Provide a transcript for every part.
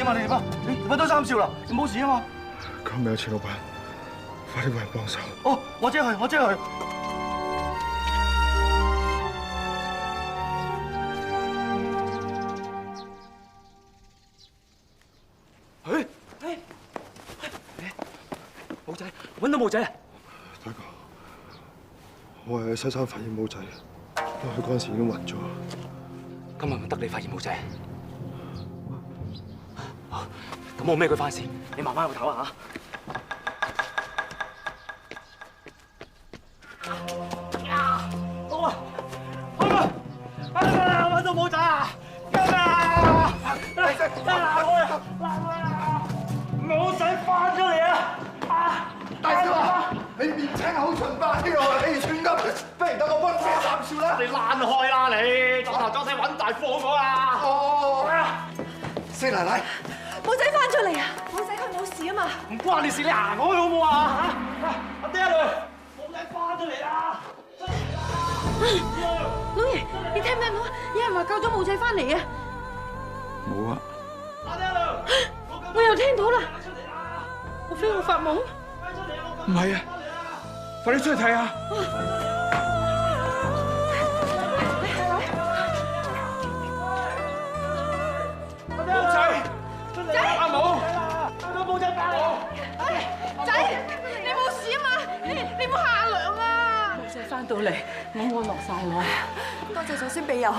點啊？你點啊？你揾到3兆啦，你冇事啊嘛？救命啊！錢老闆，快啲揾人幫手。哦，我即去，我即去。冇仔，揾到冇仔啊！大哥，我係喺西山發現冇仔，不過佢嗰陣時已經暈咗。今日唔得你發現冇仔，好，咁我孭佢翻先，你慢慢喺度唞下嚇。好啊，好啊，揾到冇仔啊！救命啊！冇仔翻咗嚟啊！大少啊，你面青口唇白啲喎，你串金，不如等我幫你孭3兆啦。你躝開啦你，撞頭撞勢揾大夫好啊！哦，四奶奶，冇仔翻出嚟啊！冇仔佢冇事啊嘛！唔關你事，你行開好冇啊？阿爹啊，冇仔翻出嚟啦！老爺，你聽唔聽到啊？有人話救咗冇仔翻嚟啊！冇啊，阿爹啊，我又聽到啦！莫非我發夢？唔係啊，快啲出去睇下。冇仔，阿母，冇仔翻嚟！仔，你冇事啊嘛？你冇下涼啊！冇仔翻到嚟，我安樂晒我。多謝祖先庇佑。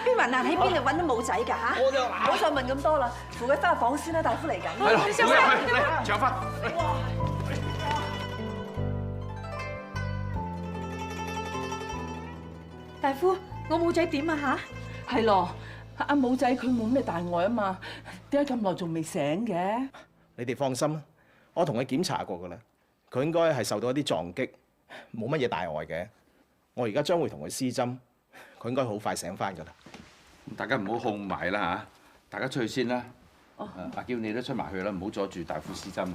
邊雲難喺邊度揾到冇仔㗎嚇？唔好再問咁多啦，扶佢翻入房先啦，大夫嚟緊。係咯，小姐，嚟，搶翻。大夫，我冇仔點啊嚇？係咯，阿冇仔佢冇咩大礙啊嘛，點解咁耐仲未醒嘅？你哋放心啦，我同佢檢查過噶啦，佢應該係受到一啲撞擊，冇乜嘢大礙嘅。我而家將會同佢施針，佢應該好快醒翻噶啦。大家唔好控埋啦嚇，大家出去先啦。阿嬌你都出埋去啦，唔好阻住大夫施針啊！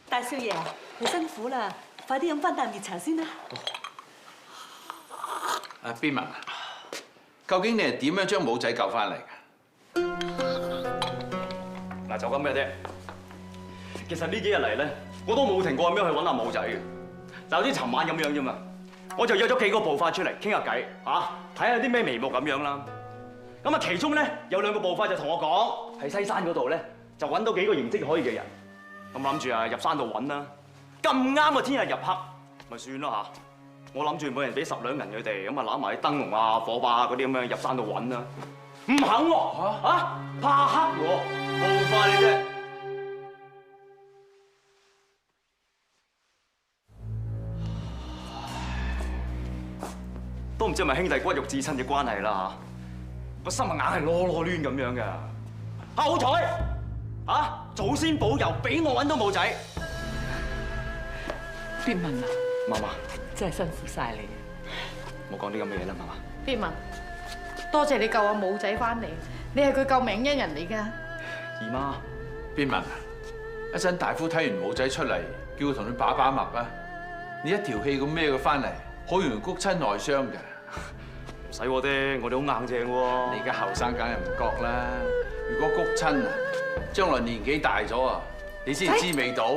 大少爺，你辛苦啦，快啲飲翻啖熱茶先啦。阿邊文啊，究竟你係點樣將冇仔救翻嚟㗎？嗱，就咁嘅啫。其實呢幾日嚟咧，我都冇停過咁樣去揾阿冇仔嘅。就好似尋晚咁樣啫嘛，我就約咗幾個步法出嚟傾下偈嚇，睇下啲咩眉目咁樣啦。咁啊，其中咧有2個步法就同我講，喺西山嗰度咧就揾到幾個形跡可以嘅人。咁諗住啊入山度揾啦，咁啱啊天日入黑，咪算咯嚇。我諗住每人俾10兩銀佢哋，咁啊攬埋啲燈籠啊、火把啊嗰啲咁樣入山度揾啦。唔肯喎嚇，怕黑喎，步法你啫。都唔知係咪兄弟骨肉至親嘅關係啦嚇，個心啊硬係囉囉攣咁樣嘅。好彩啊，祖先保佑，俾我揾到冇仔。邊文啊，媽媽，真係辛苦晒你。冇講啲咁嘅嘢啦，媽媽。必文，多謝你救阿冇仔翻嚟，你係佢救命恩人嚟㗎。姨媽，邊文啊，一陣大夫睇完冇仔出嚟，叫佢同你把脈啊！你一條氣咁孭佢翻嚟，好容易谷親內傷㗎。唔使我哋好硬淨喎。你而家後生梗係唔覺啦，如果谷親啊，將來年紀大咗啊，你先知味道。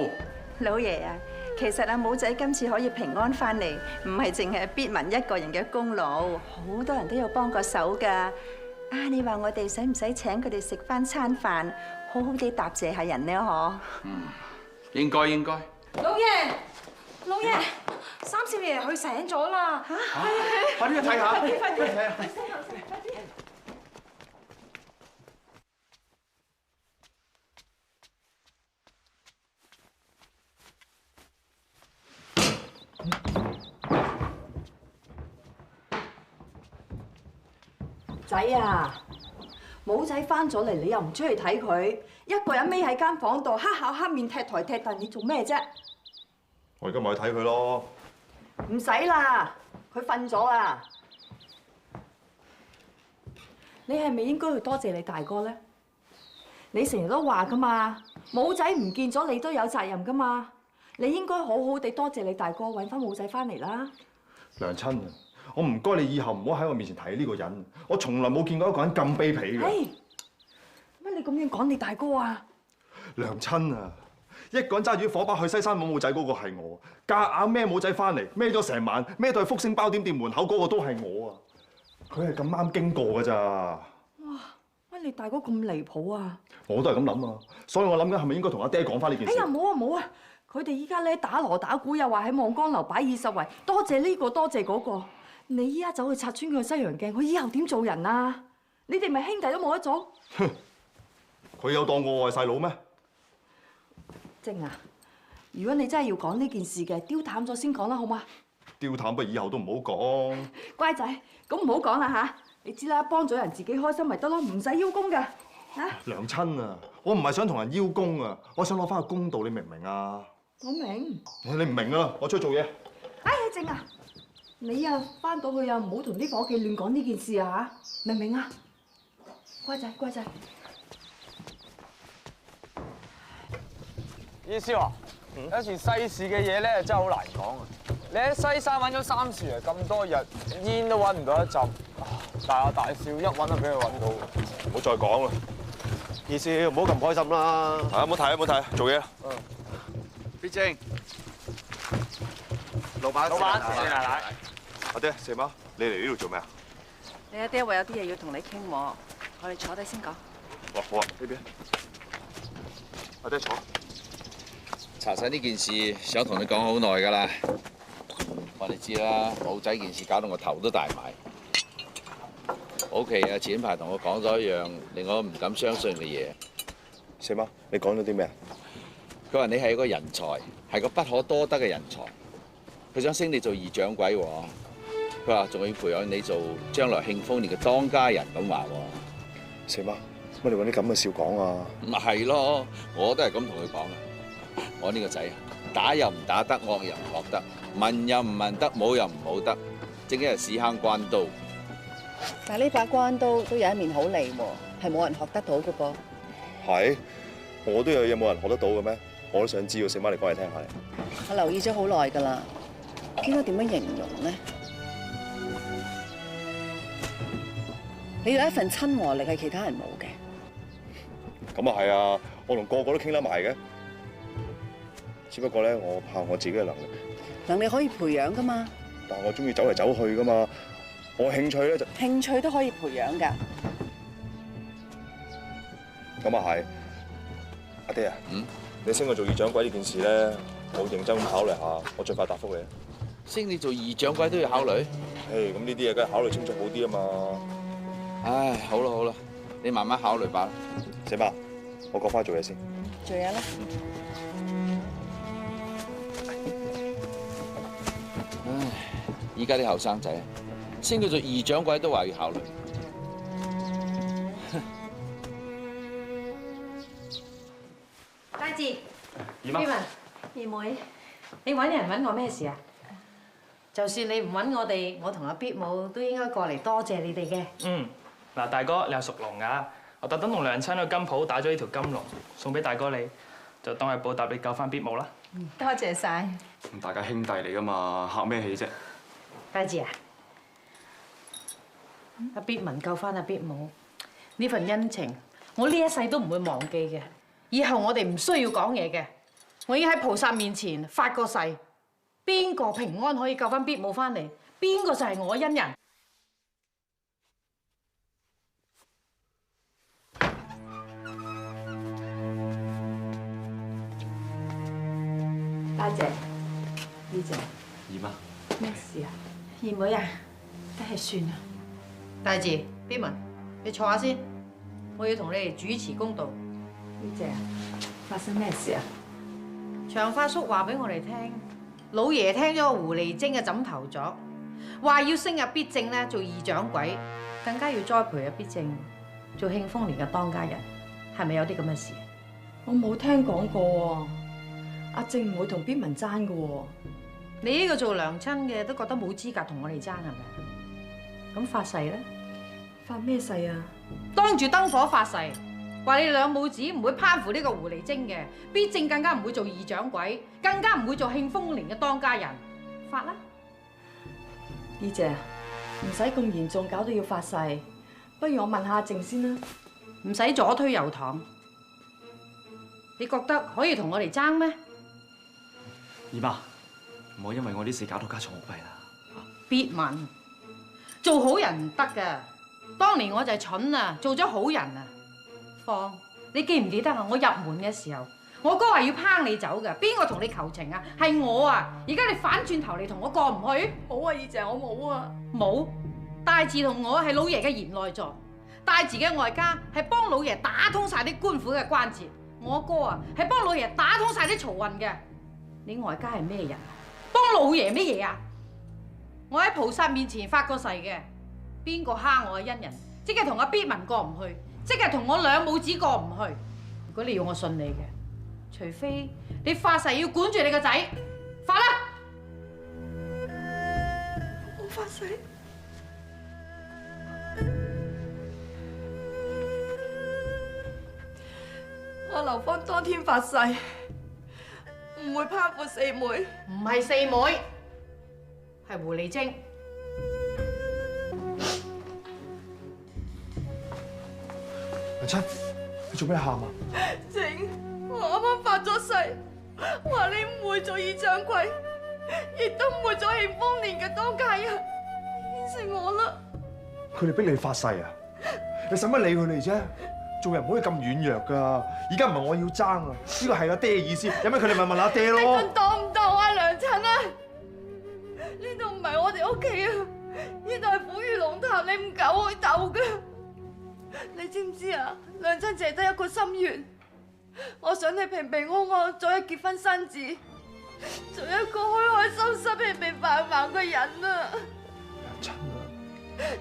老爺啊，其實阿冇仔今次可以平安翻嚟，唔係淨係必文一個人嘅功勞，好多人都有幫過手㗎。啊，你話我哋使唔使請佢哋食翻餐飯，好好地答謝下人呢？嗬？應該。老爺，三少爺佢醒咗啦。嚇！快啲去睇下，快啲睇下。仔啊，冇仔翻咗嚟，你又唔出去睇佢，一個人匿喺間房度，黑口黑面踢台踢凳，你做咩啫？我而家咪去睇佢咯。唔使啦，佢瞓咗啊！你係咪應該去多謝你大哥咧？你成日都話噶嘛，冇仔唔見咗，你都有責任噶嘛。你應該好好地多謝你大哥揾翻冇仔翻嚟啦。娘親啊，我唔該你以後唔好喺我面前提呢個人，我從來冇見過一個人咁卑鄙嘅。乜你咁樣講你大哥啊？娘親啊，一個人揸住啲火把去西山揾武仔嗰個係我，夾硬孭武仔翻嚟，孭咗成晚，孭到去福星包點店門口嗰個都係我啊！佢係咁啱經過㗎咋。哇！乜你大哥咁離譜啊？我都係咁諗啊，所以我諗緊係咪應該同阿爹講翻呢件事？哎呀，冇啊冇啊！佢哋依家咧打鑼打鼓，又話喺望江樓擺20圍，多謝呢個多謝嗰個。你依家走去拆穿佢西洋鏡，佢以後點做人啊？你哋咪兄弟都冇得做？哼！佢有當過我係細佬咩？靜啊！如果你真係要講呢件事嘅，丟淡咗先講啦，好嗎？丟淡不以後都唔好講。乖仔，咁唔好講啦嚇！你知啦，幫咗人自己開心咪得咯，唔使邀功㗎嚇。娘親啊，我唔係想同人邀功啊，我想攞翻個公道，你明唔明啊？我明。你唔明啊？我出去做嘢。哎呀，靜啊！你啊翻到去啊，唔好同啲伙計亂講呢件事啊嚇，明唔明啊？乖仔，乖仔。醫師話：有時世事嘅嘢咧，真係好難講啊！你喺西山揾咗3次啊，咁多日煙都揾唔到一浸，大大小一揾就俾佢揾到。唔好再講啦，醫師唔好咁唔開心啦。係啊，唔好睇，唔好睇，做嘢。必正，老闆，謝奶奶。阿爹，四媽，你嚟呢度做咩啊？你阿爹話有啲嘢要同你傾喎，我哋坐低先講。哇，好啊，呢邊。阿爹坐。查實呢件事想同你講好耐㗎啦。我哋知啦，武仔件事搞到我頭都大埋。我屋企啊，前排同我講咗一樣令我唔敢相信嘅嘢。四媽，你講咗啲咩啊？佢話你係一個人才，係個不可多得嘅人才。佢想升你做二掌櫃喎。佢話仲要培養你做將來慶豐年嘅當家人咁話喎。四媽，乜你揾啲咁嘅笑講啊？咪係咯，我都係咁同佢講啊。我呢個仔啊，打又唔打得，惡又唔惡得，文又唔文得，武又唔武得，正一係屎坑關刀。但係呢把關刀都有一面好利喎，係冇人學得到嘅噃。係，我都有冇人學得到嘅咩？我都想知道，四媽你講嚟聽下。我留意咗好耐㗎啦，應該點樣形容呢？你有一份親和力係其他人冇嘅。咁啊係啊，我同個個都傾得埋嘅。只不過咧，我怕我自己嘅能力。能力可以培養㗎嘛？但係我中意走嚟走去㗎嘛。我興趣咧就興趣都可以培養㗎。咁啊係。阿爹啊，你升我做二掌櫃呢件事咧，我認真咁考慮下，我盡快答覆你。升你做二掌櫃都要考慮？誒，咁呢啲嘢梗係考慮清楚好啲啊嘛。唉，好啦好啦，你慢慢考慮吧。四媽，我過翻去做嘢先。做嘢啦。唉，依家啲後生仔升到做二掌櫃都話要考慮。大志，點啊？二妹，你揾人揾我咩事啊？就算你唔揾我哋，我同阿必母都應該過嚟多謝你哋嘅。嗱，大哥，你係屬龍㗎，我特登同娘親去金鋪打咗呢條金龍，送俾大哥你，就當係報答你救翻必母啦。多謝晒。咁大家兄弟嚟㗎嘛，客咩氣啫？大志啊，阿必文救翻阿必母，呢份恩情，我呢一世都唔會忘記嘅。以後我哋唔需要講嘢嘅，我已經喺菩薩面前發過誓，邊個平安可以救翻必母翻嚟，邊個就係我恩人。多謝，呢謝。姨媽，咩事啊？二妹啊，都係算啦。大志，必文，你坐下先，我要同你哋主持公道。呢謝啊，發生咩事啊？長發叔話俾我哋聽，老爺聽咗個狐狸精嘅枕頭咗，話要升阿必正咧做二掌櫃，更加要栽培阿必正做慶豐年嘅當家人，係咪有啲咁嘅事？我冇聽講過喎，阿正唔會同必文爭嘅喎。你呢個做娘親嘅都覺得冇資格同我哋爭係咪？咁發誓咧？發咩誓啊？當住燈火發誓，話你兩母子唔會攀附呢個狐狸精嘅，必正更加唔會做二掌櫃，更加唔會做慶豐年嘅當家人。發啦！呢姐，唔使咁嚴重，搞到要發誓。不如我問下阿靜先啦。唔使左推右搪。你覺得可以同我哋爭咩？姨媽，唔好因為我啲事搞到家嘈屋閉啦。必問，做好人唔得㗎。當年我就係蠢啊，做咗好人啊。芳，你記唔記得啊？我入門嘅時候，我哥話要拚你走㗎，邊個同你求情啊？係我啊！而家你反轉頭嚟同我過唔去？冇啊，二姐，我冇啊。冇，大字同我係老爺嘅賢內助，大字嘅外家係幫老爺打通晒啲官府嘅關節，我哥啊係幫老爺打通晒啲漕運嘅。你外家係咩人？幫老爺咩嘢啊？我喺菩薩面前發過誓嘅，邊個蝦我嘅恩人，即係同阿必文過唔去，即係同我兩母子過唔去。如果你要我信你嘅，除非你發誓要管住你個仔，發啦！我發誓。我劉芳當天發誓，唔會攀附四妹。唔係四妹，係狐狸精。阿七，你做咩喊啊？靜，我啱啱發咗誓，話你唔會做二掌櫃，亦都唔會做慶豐年嘅當家人，應承我啦。佢哋逼你發誓啊？你使乜理佢哋啫？做人唔可以咁軟弱噶。而家唔係我要爭啊，呢個係阿爹嘅意思。有咩佢哋咪問阿爹咯。你仲當唔當我係娘親啊？呢度唔係我哋屋企啊，呢度係虎魚龍潭，你唔夠去鬥噶。你知唔知啊？娘親淨係得一個心願，我想你平平安安早日結婚生子，做一個開開心心、平平凡凡嘅人啊！娘親啊，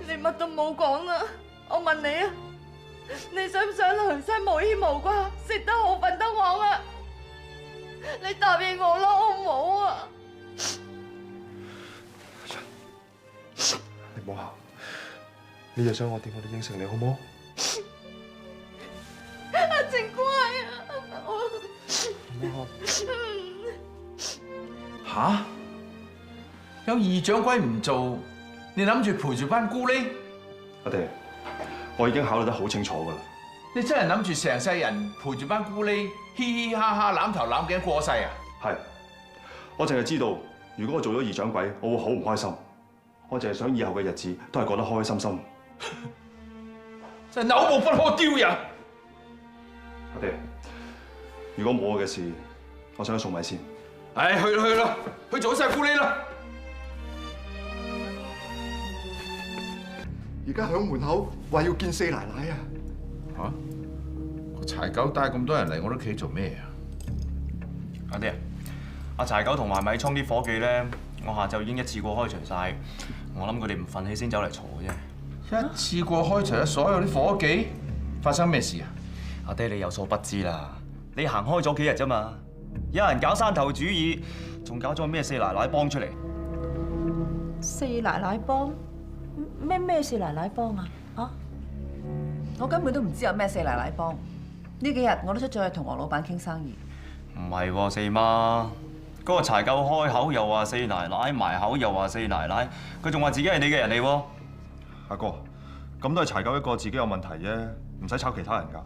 你乜都冇講啦，我問你啊，你想唔想良生無牽無掛，食得好瞓得爽啊？你答應我啦，好唔好啊？你唔好喊，你又想我點我都應承你，好唔好？阿靜乖啊！吓？有二掌櫃唔做，你諗住陪住班姑呢？阿爹，我已經考慮得好清楚噶啦。你真係諗住成世人陪住班姑呢，嘻嘻哈哈攬頭攬頸過世啊？係，我淨係知道，如果我做咗二掌櫃，我會好唔開心。我淨係想以後嘅日子都係過得開開心心。真係朽木不可雕人。阿爹，如果冇我嘅事，我想去送米先。唉，去啦，去做晒姑呢啦。而家響門口話要見四奶奶啊！嚇？個柴狗帶咁多人嚟我屋企做咩啊？阿爹，阿柴狗同埋米倉啲伙計咧，我下晝已經一次過開除晒。我諗佢哋唔憤氣先走嚟嘈嘅啫。一次過開除咗所有啲伙計，發生咩事啊？阿爹，你有所不知啦，你行開咗幾日啫嘛，有人搞山頭主意，仲搞咗咩四奶奶幫出嚟。四奶奶幫？咩四奶奶幫啊？啊？我根本都唔知有咩四奶奶幫。呢幾日我都出咗去同黃老闆傾生意。唔係喎，四媽，嗰個柴狗開口又話四奶奶，埋口又話四奶奶，佢仲話自己係你嘅人嚟喎。阿哥，咁都係柴狗一個自己有問題啫，唔使炒其他人㗎。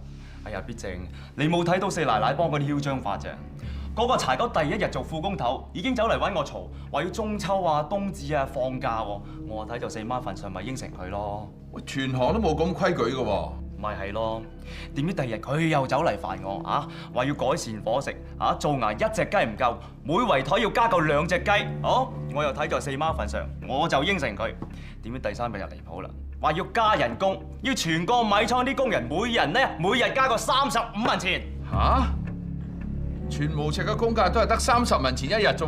哎呀，必正，你冇睇到四奶奶幫嗰啲囂張法啫。嗰個柴狗第一日做副工頭，已經走嚟揾我嘈，話要中秋啊、冬至啊放假喎。我睇就四媽份上咪應承佢咯。喂，全行都冇咁規矩嘅喎。咪係咯，點知第二日佢又走嚟煩我啊，話要改善伙食啊，做牙一隻雞唔夠，每圍台要加夠2隻雞。好，我又睇在四媽份上，我就應承佢。點知第3日就離譜啦，話要加人工，要全個米倉啲工人每日加個35文錢。嚇！全無尺嘅工價都係得30文錢一日啫喎。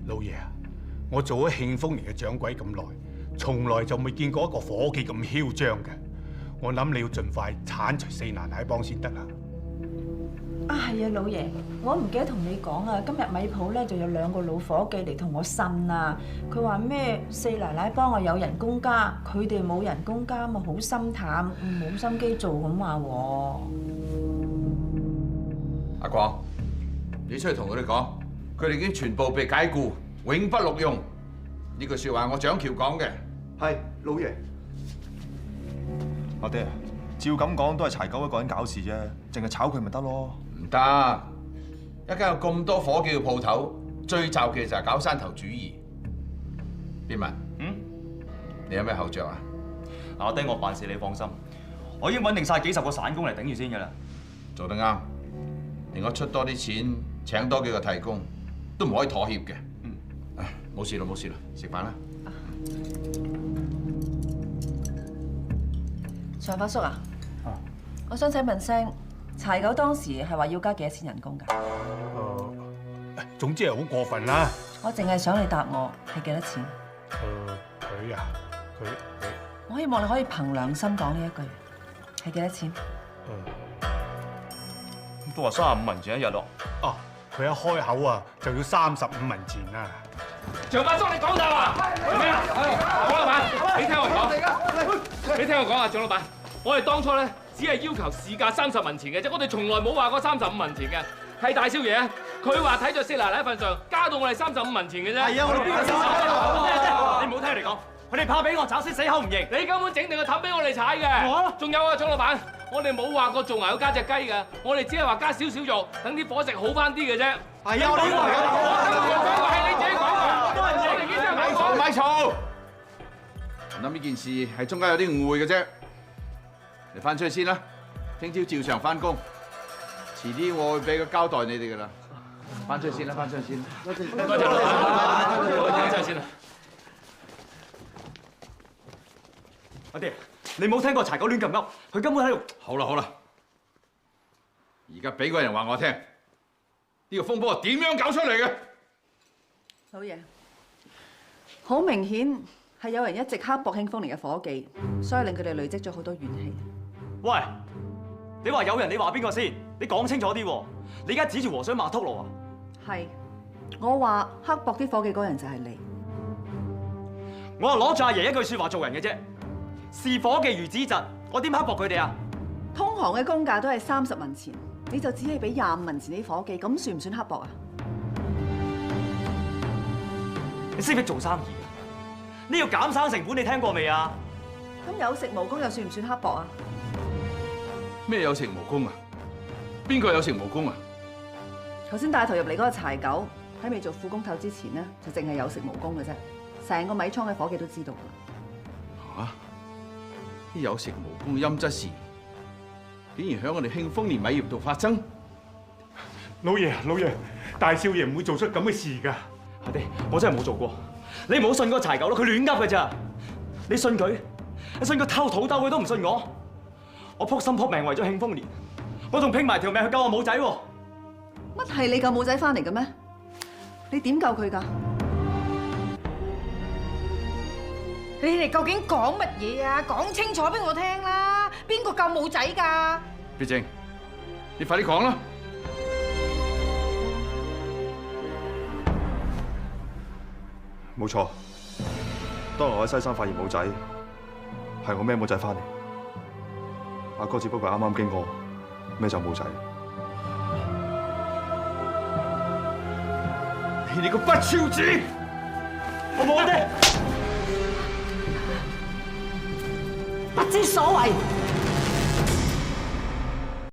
老爺啊，我做咗慶豐年嘅掌櫃咁耐，從來就未見過一個伙計咁囂張嘅。我諗你要盡快剷除四奶奶幫先得啦。啊，係啊，老爺，我唔記得同你講啊，今日米鋪咧就有2個老伙計嚟同我呻啊。佢話咩四奶奶幫我有人工加，佢哋冇人工加嘛，好心淡，冇心機做咁話喎。阿光，你出去同佢哋講，佢哋已經全部被解僱，永不錄用。呢句説話我蔣橋講嘅，係，老爺。阿爹，照咁講都係柴九一個人搞事啫，淨係炒佢咪得咯？唔得，一間有咁多伙計嘅鋪頭，最就嘅就係搞山頭主義。邊文？你有咩後着啊？阿爹，我辦事你放心，我已經揾定晒幾十個散工嚟頂住先㗎啦。做得啱，令我出多啲錢，請多幾個替工，都唔可以妥協嘅。唉，冇事啦，冇事啦，食飯啦。長發叔啊，我想請問聲，柴九當時係話要加幾多錢人工㗎？總之係好過分啦。我淨係想你答我係幾多錢？佢啊，佢我希望你可以憑良心講呢一句，係幾多錢？都話35文錢一日咯。哦，佢一開口啊就要35文錢啊！長發叔，你講大話！咩啊？蔣老闆，你聽我講，你聽我講啊，蔣老闆，我哋當初咧只係要求市價30文錢嘅啫，我哋從來冇話過35文錢嘅。係大少爺，佢話睇在四奶奶份上，加到我哋35文錢嘅啫。係啊，我哋邊個你唔好聽佢哋講，佢哋怕俾我炒死，死口唔認。你根本整定個氹俾我哋踩嘅。仲有啊，蔣老闆，我哋冇話過做牙要加隻雞嘅，我哋只係話加少少肉，等啲伙食好翻啲嘅啫。係啊，我哋係你自己講嘅，都係我哋幾隻買錯。咪嘈！我諗呢件事係中間有啲誤會嘅啫。你翻出去先啦，聽朝照常翻工。遲啲我會俾個交代你哋㗎啦。翻出去先啦，翻出去先。多謝老闆，翻出去先啦。阿爹，你冇聽過柴九亂咁噏，佢根本喺度。好啦好啦，而家俾個人話我聽，呢個風波係點樣搞出嚟嘅？老爺，好明顯係有人一直刻薄興豐年嘅伙計，所以令佢哋累積咗好多怨氣。喂，你話有人，你話邊個先？你講清楚啲喎！你而家指住和尚罵禿路啊？係，我話刻薄啲伙計嗰人就係你。我係攞住阿爺一句説話做人嘅啫。視伙計如子侄，我點刻薄佢哋啊？通行嘅工價都係30文錢，你就只係俾25文錢啲伙計，咁算唔算刻薄啊？你識唔識做生意啊？呢個減省成本你聽過未啊？咁有食無功又算唔算刻薄啊？咩有成無功啊？邊個有成無功啊？頭先帶頭入嚟嗰個柴九喺未做副工頭之前呢，就淨係有食無功嘅啫。成個米倉嘅伙計都知道㗎啦。啲有食無功嘅陰質事，竟然喺我哋慶豐年米業度發生。老爺，大少爺唔會做出咁嘅事㗎。阿爹，我真係冇做過。你唔好信嗰個柴九咯，佢亂噏㗎咋。你信佢？你信佢偷土兜佢都唔信我。我撲心撲命為咗慶豐年，我仲拼埋條命去救我母仔喎。乜係你救母仔翻嚟嘅咩？你點救佢㗎？你哋究竟講乜嘢啊？講清楚俾我聽啦！邊個救母仔㗎？必正，你快啲講啦！冇錯，當我喺西山發現母仔，係我孭母仔翻嚟。阿哥只不過啱啱經過孭走母仔。你個不肖子！我冇阿爹。不知所謂。